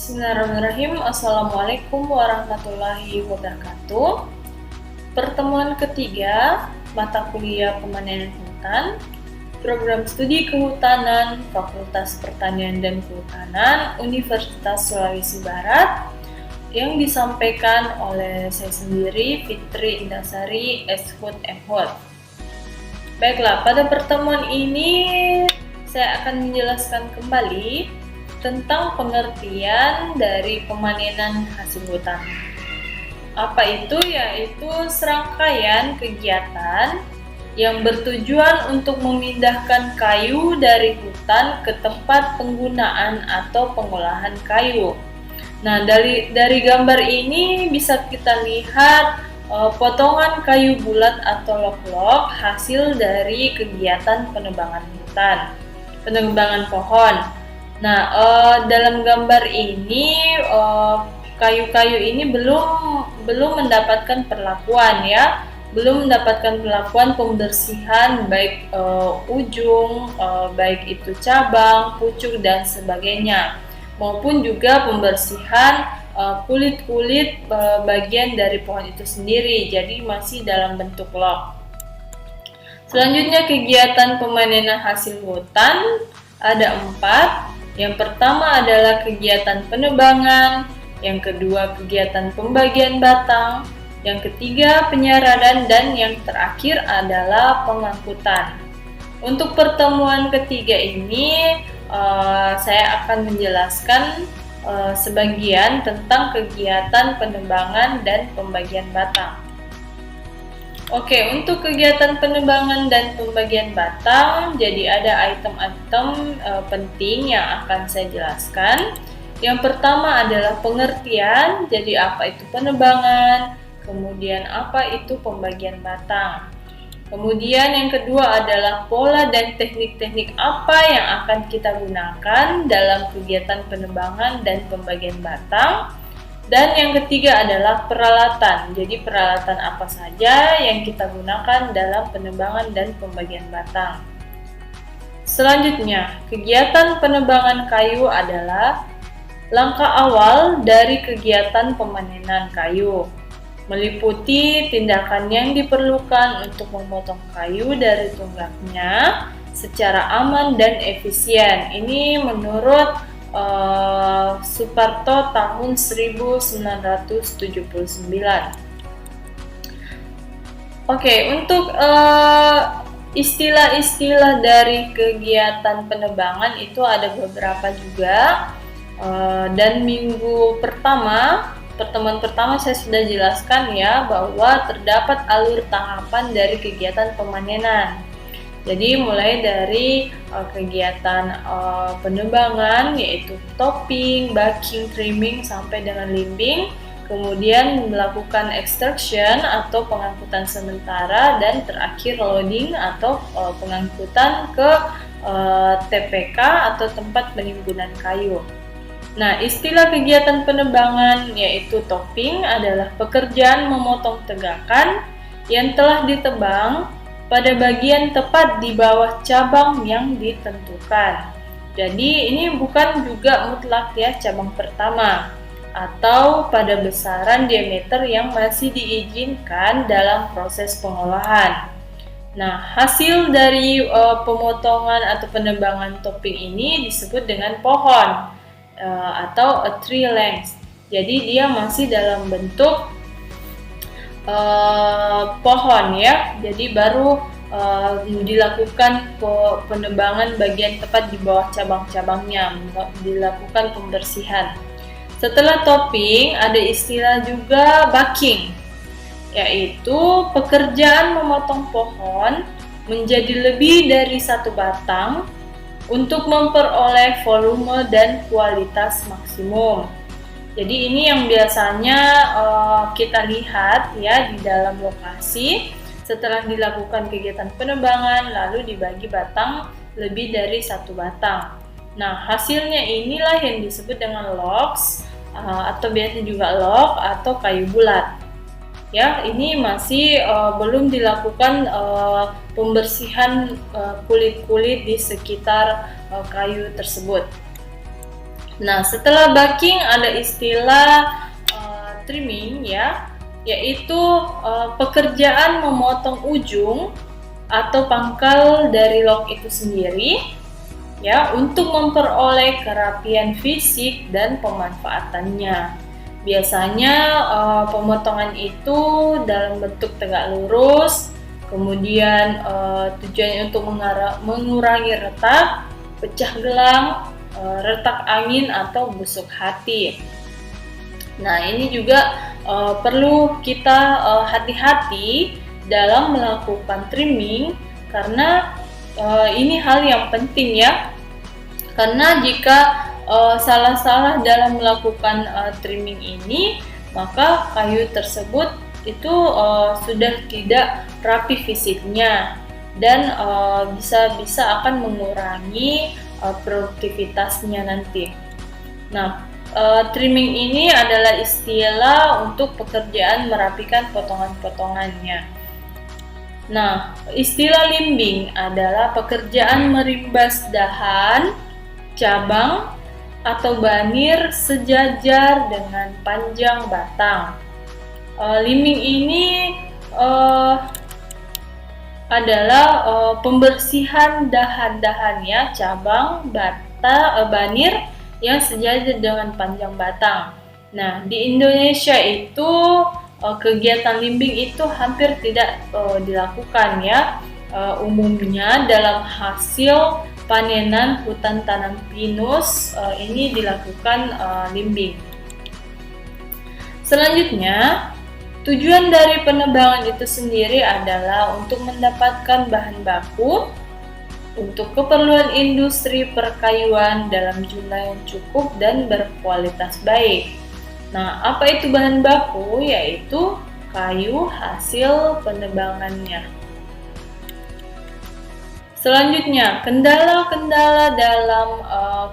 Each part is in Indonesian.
Bismillahirrahmanirrahim. Assalamualaikum warahmatullahi wabarakatuh. Pertemuan ketiga mata kuliah pemanenan hutan, program studi kehutanan, Fakultas Pertanian dan Kehutanan, Universitas Sulawesi Barat, yang disampaikan oleh saya sendiri, Fitri Indasari, Eshut MHut. Baiklah, pada pertemuan ini saya akan menjelaskan kembali tentang pengertian dari pemanenan hasil hutan. Apa itu? Yaitu serangkaian kegiatan yang bertujuan untuk memindahkan kayu dari hutan ke tempat penggunaan atau pengolahan kayu. Nah, dari gambar ini bisa kita lihat potongan kayu bulat atau log-log hasil dari kegiatan penebangan hutan, penebangan pohon. Nah, dalam gambar ini kayu-kayu ini belum mendapatkan perlakuan ya, belum mendapatkan perlakuan pembersihan baik ujung, baik itu cabang, pucuk dan sebagainya, maupun juga pembersihan kulit-kulit bagian dari pohon itu sendiri. Jadi masih dalam bentuk log. Selanjutnya kegiatan pemanenan hasil hutan ada 4. Yang pertama adalah kegiatan penebangan, yang kedua kegiatan pembagian batang, yang ketiga penyaradan, dan yang terakhir adalah pengangkutan. Untuk pertemuan ketiga ini saya akan menjelaskan sebagian tentang kegiatan penebangan dan pembagian batang. Oke, untuk kegiatan penebangan dan pembagian batang, jadi ada item-item penting yang akan saya jelaskan. Yang pertama adalah pengertian, jadi apa itu penebangan, kemudian apa itu pembagian batang. Kemudian yang kedua adalah pola dan teknik-teknik apa yang akan kita gunakan dalam kegiatan penebangan dan pembagian batang. Dan yang ketiga adalah peralatan, jadi peralatan apa saja yang kita gunakan dalam penebangan dan pembagian batang. Selanjutnya, kegiatan penebangan kayu adalah langkah awal dari kegiatan pemanenan kayu, meliputi tindakan yang diperlukan untuk memotong kayu dari tunggaknya secara aman dan efisien. Ini menurut Suparto tahun 1979. Oke, untuk istilah-istilah dari kegiatan penebangan itu ada beberapa juga, dan pertemuan pertama saya sudah jelaskan ya bahwa terdapat alur tahapan dari kegiatan pemanenan. Jadi mulai dari kegiatan penebangan yaitu topping, baking, trimming sampai dengan limbing, kemudian melakukan extraction atau pengangkutan sementara, dan terakhir loading atau pengangkutan ke TPK atau tempat penimbunan kayu. Nah, istilah kegiatan penebangan yaitu topping adalah pekerjaan memotong tegakan yang telah ditebang pada bagian tepat di bawah cabang yang ditentukan. Jadi ini bukan juga mutlak ya cabang pertama, atau pada besaran diameter yang masih diizinkan dalam proses pengolahan. Nah, hasil dari pemotongan atau penebangan topping ini disebut dengan pohon atau a tree length. Jadi dia masih dalam bentuk pohon ya, jadi baru dilakukan penebangan bagian tepat di bawah cabang-cabangnya, dilakukan pembersihan. Setelah topping ada istilah juga baking, yaitu pekerjaan memotong pohon menjadi lebih dari satu batang untuk memperoleh volume dan kualitas maksimum. Jadi ini yang biasanya kita lihat ya di dalam lokasi setelah dilakukan kegiatan penebangan lalu dibagi batang lebih dari satu batang. Nah, hasilnya inilah yang disebut dengan logs atau biasa juga log atau kayu bulat. Ya, ini masih belum dilakukan pembersihan kulit-kulit di sekitar kayu tersebut. Nah, setelah bucking ada istilah trimming ya, yaitu pekerjaan memotong ujung atau pangkal dari lock itu sendiri ya, untuk memperoleh kerapian fisik dan pemanfaatannya. Biasanya pemotongan itu dalam bentuk tegak lurus, kemudian tujuannya untuk mengurangi retak, pecah gelang, retak angin atau busuk hati. Nah, ini juga perlu kita hati-hati dalam melakukan trimming, karena ini hal yang penting ya. Karena jika salah-salah dalam melakukan trimming ini, maka kayu tersebut itu sudah tidak rapi fisiknya dan bisa akan mengurangi produktivitasnya nanti. Nah, trimming ini adalah istilah untuk pekerjaan merapikan potongan-potongannya. Nah, istilah limbing adalah pekerjaan merimbas dahan, cabang, atau banir sejajar dengan panjang batang. Limbing ini adalah pembersihan dahan-dahannya, cabang, banir yang sejajar dengan panjang batang. Nah, di Indonesia itu kegiatan limbing itu hampir tidak dilakukan ya. Umumnya dalam hasil panenan hutan tanam pinus ini dilakukan limbing. Selanjutnya, tujuan dari penebangan itu sendiri adalah untuk mendapatkan bahan baku untuk keperluan industri perkayuan dalam jumlah yang cukup dan berkualitas baik. Nah, apa itu bahan baku? Yaitu kayu hasil penebangannya. Selanjutnya, kendala-kendala dalam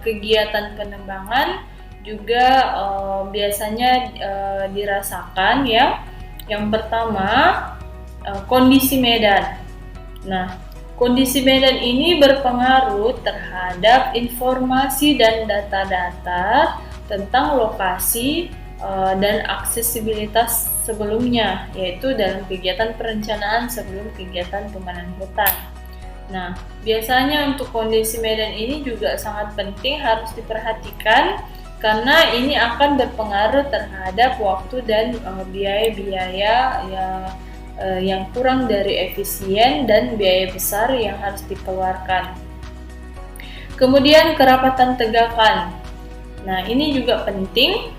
kegiatan penebangan juga biasanya dirasakan ya. Yang pertama, kondisi medan. Nah, kondisi medan ini berpengaruh terhadap informasi dan data-data tentang lokasi dan aksesibilitas sebelumnya, yaitu dalam kegiatan perencanaan sebelum kegiatan pemanahan hutan. Nah, biasanya untuk kondisi medan ini juga sangat penting, harus diperhatikan karena ini akan berpengaruh terhadap waktu dan biaya-biaya yang kurang dari efisien dan biaya besar yang harus dikeluarkan. Kemudian kerapatan tegakan. Nah, ini juga penting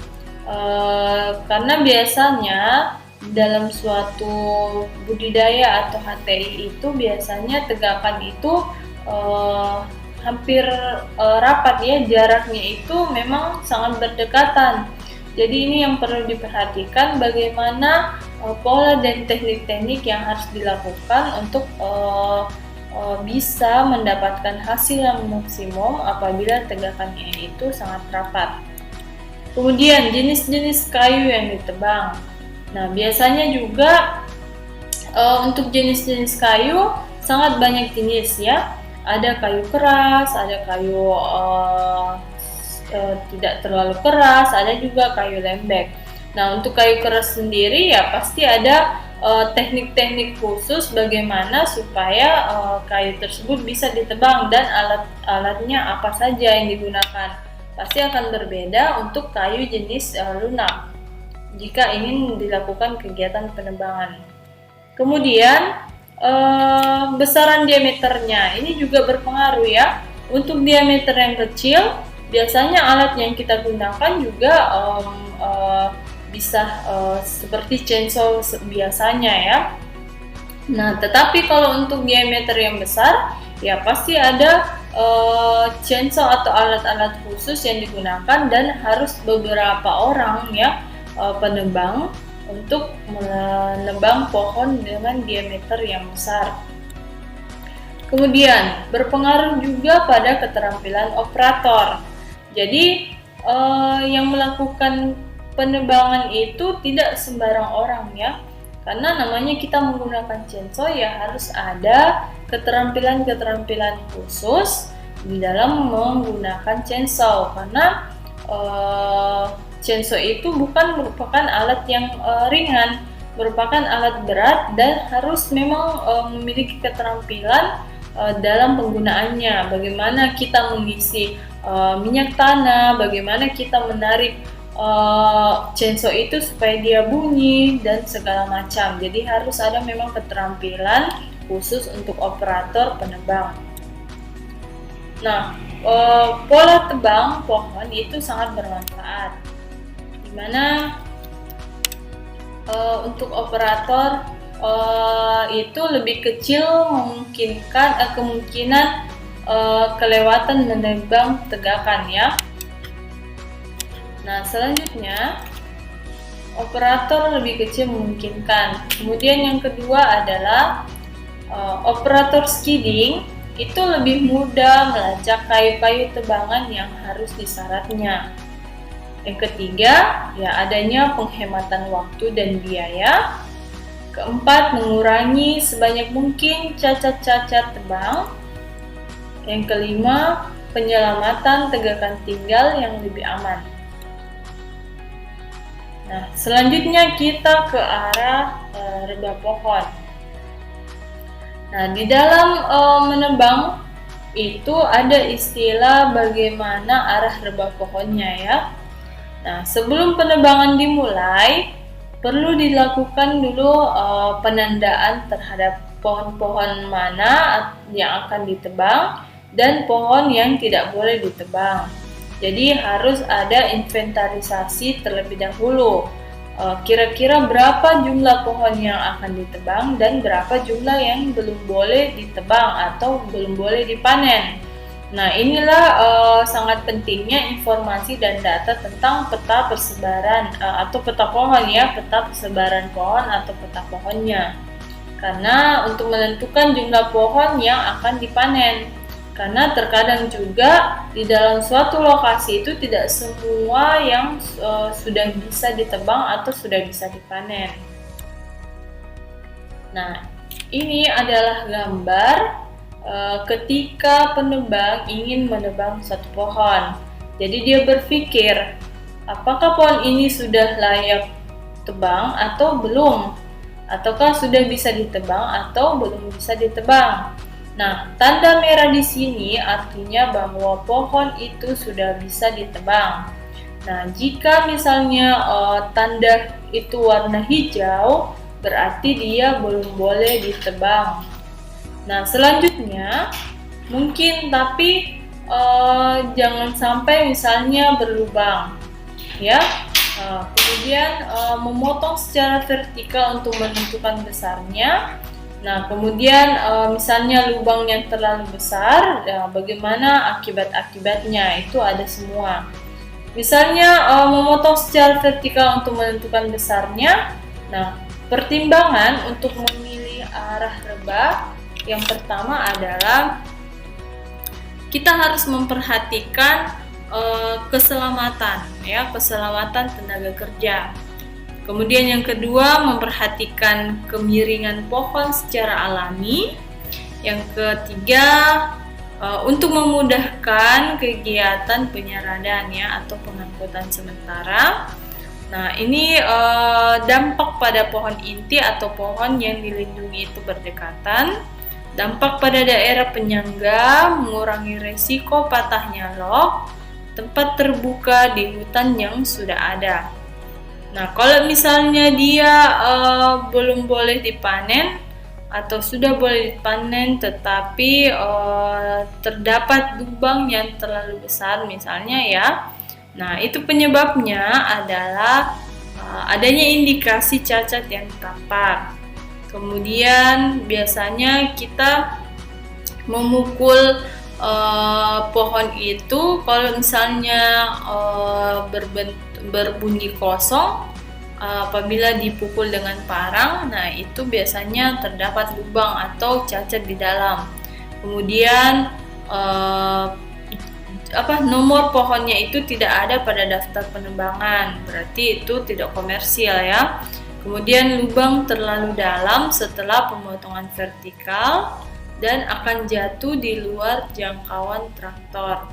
karena biasanya dalam suatu budidaya atau HTI itu biasanya tegakan itu hampir rapat ya, jaraknya itu memang sangat berdekatan. Jadi ini yang perlu diperhatikan, bagaimana pola dan teknik-teknik yang harus dilakukan untuk bisa mendapatkan hasil yang maksimum apabila tegakannya itu sangat rapat. Kemudian jenis-jenis kayu yang ditebang. Nah, biasanya juga untuk jenis-jenis kayu sangat banyak jenis ya. Ada kayu keras, ada kayu tidak terlalu keras, ada juga kayu lembek. Nah, untuk kayu keras sendiri ya pasti ada teknik-teknik khusus bagaimana supaya kayu tersebut bisa ditebang, dan alat-alatnya apa saja yang digunakan. Pasti akan berbeda untuk kayu jenis lunak jika ingin dilakukan kegiatan penebangan. Kemudian besaran diameternya ini juga berpengaruh ya. Untuk diameter yang kecil, biasanya alat yang kita gunakan juga bisa seperti chainsaw biasanya ya. Nah, tetapi kalau untuk diameter yang besar, ya pasti ada chainsaw atau alat-alat khusus yang digunakan, dan harus beberapa orang ya penebang untuk menebang pohon dengan diameter yang besar. Kemudian berpengaruh juga pada keterampilan operator. Jadi yang melakukan penebangan itu tidak sembarang orang ya, karena namanya kita menggunakan chainsaw ya harus ada keterampilan-keterampilan khusus di dalam menggunakan chainsaw, karena chainsaw itu bukan merupakan alat yang ringan, merupakan alat berat dan harus memang memiliki keterampilan dalam penggunaannya. Bagaimana kita mengisi minyak tanah, bagaimana kita menarik chainsaw itu supaya dia bunyi dan segala macam. Jadi harus ada memang keterampilan khusus untuk operator penebang. Nah, pola tebang pohon itu sangat bermanfaat, dimana untuk operator itu lebih kecil memungkinkan kemungkinan kelewatan menebang tegakan ya. Nah, selanjutnya operator lebih kecil memungkinkan. Kemudian yang kedua adalah operator skidding itu lebih mudah melacak kayu-kayu tebangan yang harus disyaratnya. Yang ketiga, ya adanya penghematan waktu dan biaya. Keempat, mengurangi sebanyak mungkin cacat-cacat tebang. Yang kelima, penyelamatan tegakan tinggal yang lebih aman. Nah, selanjutnya kita ke arah rebah pohon. Nah, di dalam menebang itu ada istilah bagaimana arah rebah pohonnya ya. Nah, sebelum penebangan dimulai, perlu dilakukan dulu penandaan terhadap pohon-pohon mana yang akan ditebang dan pohon yang tidak boleh ditebang. Jadi harus ada inventarisasi terlebih dahulu. Kira-kira berapa jumlah pohon yang akan ditebang dan berapa jumlah yang belum boleh ditebang atau belum boleh dipanen. Nah, inilah sangat pentingnya informasi dan data tentang peta persebaran atau peta pohon ya, peta persebaran pohon atau peta pohonnya. Karena untuk menentukan jumlah pohon yang akan dipanen. Karena terkadang juga di dalam suatu lokasi itu tidak semua yang sudah bisa ditebang atau sudah bisa dipanen. Nah, ini adalah gambar ketika penebang ingin menebang satu pohon. Jadi dia berpikir, apakah pohon ini sudah layak tebang atau belum? Ataukah sudah bisa ditebang atau belum bisa ditebang? Nah, tanda merah di sini artinya bahwa pohon itu sudah bisa ditebang. Nah, jika misalnya tanda itu warna hijau, berarti dia belum boleh ditebang. Nah, selanjutnya mungkin tapi jangan sampai misalnya berlubang, ya. Kemudian memotong secara vertikal untuk menentukan besarnya. Nah, kemudian misalnya lubang yang terlalu besar, bagaimana akibat-akibatnya itu ada semua. Misalnya memotong secara vertikal untuk menentukan besarnya. Nah, pertimbangan untuk memilih arah rebah yang pertama adalah kita harus memperhatikan keselamatan, ya, keselamatan tenaga kerja. Kemudian yang kedua, memperhatikan kemiringan pohon secara alami. Yang ketiga, untuk memudahkan kegiatan penyeradan ya atau pengangkutan sementara. Nah, ini dampak pada pohon inti atau pohon yang dilindungi itu berdekatan. Dampak pada daerah penyangga, mengurangi resiko patahnya log, tempat terbuka di hutan yang sudah ada. Nah, kalau misalnya dia belum boleh dipanen atau sudah boleh dipanen tetapi terdapat lubang yang terlalu besar misalnya ya. Nah, itu penyebabnya adalah adanya indikasi cacat yang tampak. Kemudian biasanya kita memukul pohon itu kalau misalnya berbunyi kosong apabila dipukul dengan parang, nah itu biasanya terdapat lubang atau cacat di dalam. Kemudian nomor pohonnya itu tidak ada pada daftar penebangan, berarti itu tidak komersial ya. Kemudian lubang terlalu dalam setelah pemotongan vertikal dan akan jatuh di luar jangkauan traktor.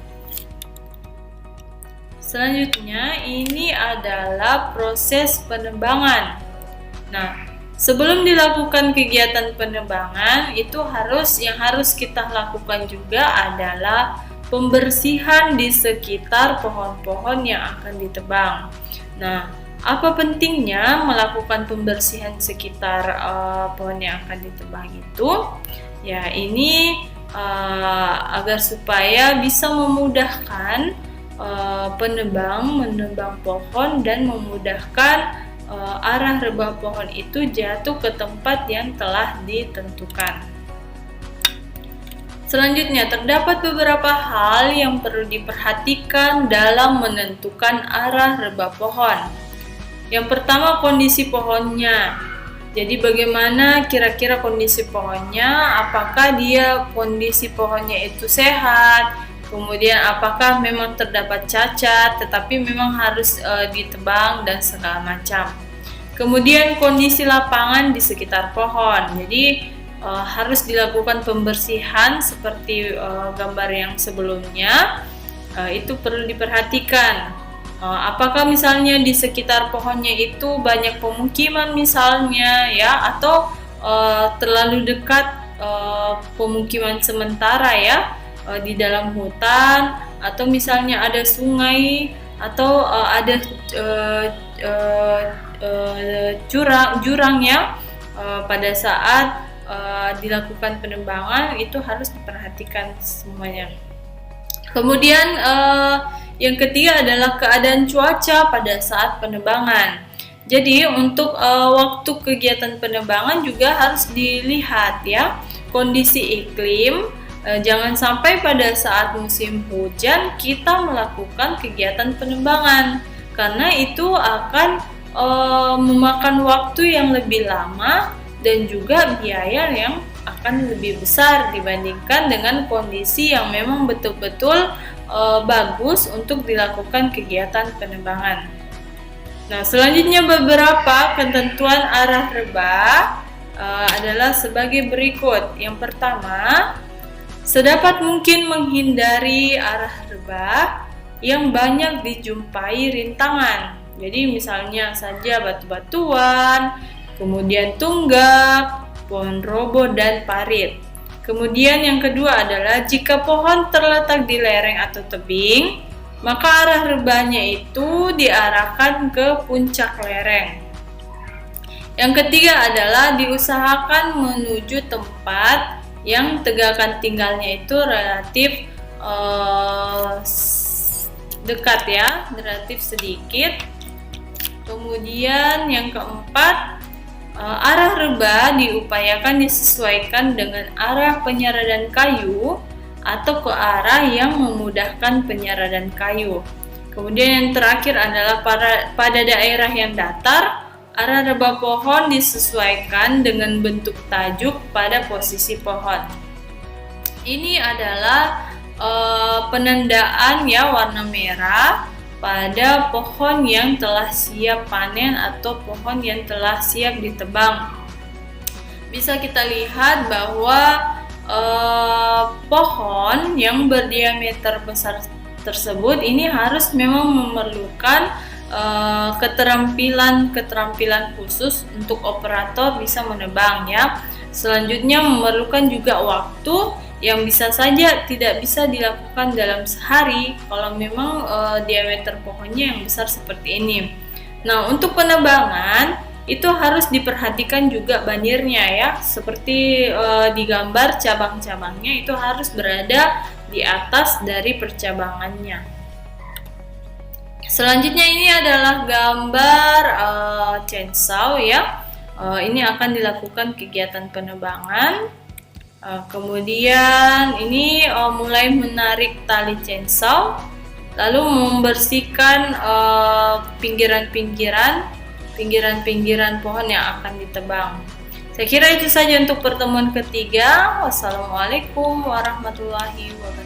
Selanjutnya, ini adalah proses penebangan. Nah, sebelum dilakukan kegiatan penebangan, yang harus kita lakukan juga adalah pembersihan di sekitar pohon-pohon yang akan ditebang. Nah, apa pentingnya melakukan pembersihan sekitar pohon yang akan ditebang itu? Ya, ini agar supaya bisa memudahkan penebang menebang pohon dan memudahkan arah rebah pohon itu jatuh ke tempat yang telah ditentukan. Selanjutnya, terdapat beberapa hal yang perlu diperhatikan dalam menentukan arah rebah pohon. Yang pertama, kondisi pohonnya. Jadi bagaimana kira-kira kondisi pohonnya, apakah kondisi pohonnya itu sehat, kemudian apakah memang terdapat cacat tetapi memang harus ditebang dan segala macam. Kemudian kondisi lapangan di sekitar pohon. Jadi harus dilakukan pembersihan seperti gambar yang sebelumnya. Itu perlu diperhatikan. Apakah misalnya di sekitar pohonnya itu banyak pemukiman misalnya ya, atau terlalu dekat pemukiman sementara ya di dalam hutan, atau misalnya ada sungai atau ada jurang ya, pada saat dilakukan penebangan itu harus diperhatikan semuanya. Kemudian yang ketiga adalah keadaan cuaca pada saat penebangan. Jadi untuk waktu kegiatan penebangan juga harus dilihat ya kondisi iklim. Jangan sampai pada saat musim hujan kita melakukan kegiatan penebangan, karena itu akan memakan waktu yang lebih lama dan juga biaya yang akan lebih besar dibandingkan dengan kondisi yang memang betul-betul bagus untuk dilakukan kegiatan penebangan. Nah, selanjutnya beberapa ketentuan arah rebah adalah sebagai berikut. Yang pertama, sedapat mungkin menghindari arah rebah yang banyak dijumpai rintangan. Jadi misalnya saja batu-batuan, kemudian tunggak, pohon roboh dan parit. Kemudian yang kedua adalah jika pohon terletak di lereng atau tebing, maka arah rebahnya itu diarahkan ke puncak lereng. Yang ketiga adalah diusahakan menuju tempat yang tegakan tinggalnya itu relatif dekat ya, relatif sedikit. Kemudian yang keempat, arah rebah diupayakan disesuaikan dengan arah penyeradan kayu atau ke arah yang memudahkan penyeradan kayu. Kemudian yang terakhir adalah pada daerah yang datar, arah rebah pohon disesuaikan dengan bentuk tajuk pada posisi pohon. Ini adalah penandaan ya warna merah pada pohon yang telah siap panen atau pohon yang telah siap ditebang. Bisa kita lihat bahwa pohon yang berdiameter besar tersebut ini harus memang memerlukan keterampilan khusus untuk operator bisa menebang ya. Selanjutnya memerlukan juga waktu yang bisa saja tidak bisa dilakukan dalam sehari kalau memang diameter pohonnya yang besar seperti ini. Nah, untuk penebangan itu harus diperhatikan juga banjirnya ya, seperti di gambar cabang-cabangnya itu harus berada di atas dari percabangannya. Selanjutnya ini adalah gambar chainsaw ya. Ini akan dilakukan kegiatan penebangan. Kemudian ini mulai menarik tali chainsaw, lalu membersihkan pinggiran pohon yang akan ditebang. Saya kira itu saja untuk pertemuan ketiga. Wassalamualaikum warahmatullahi wabarakatuh.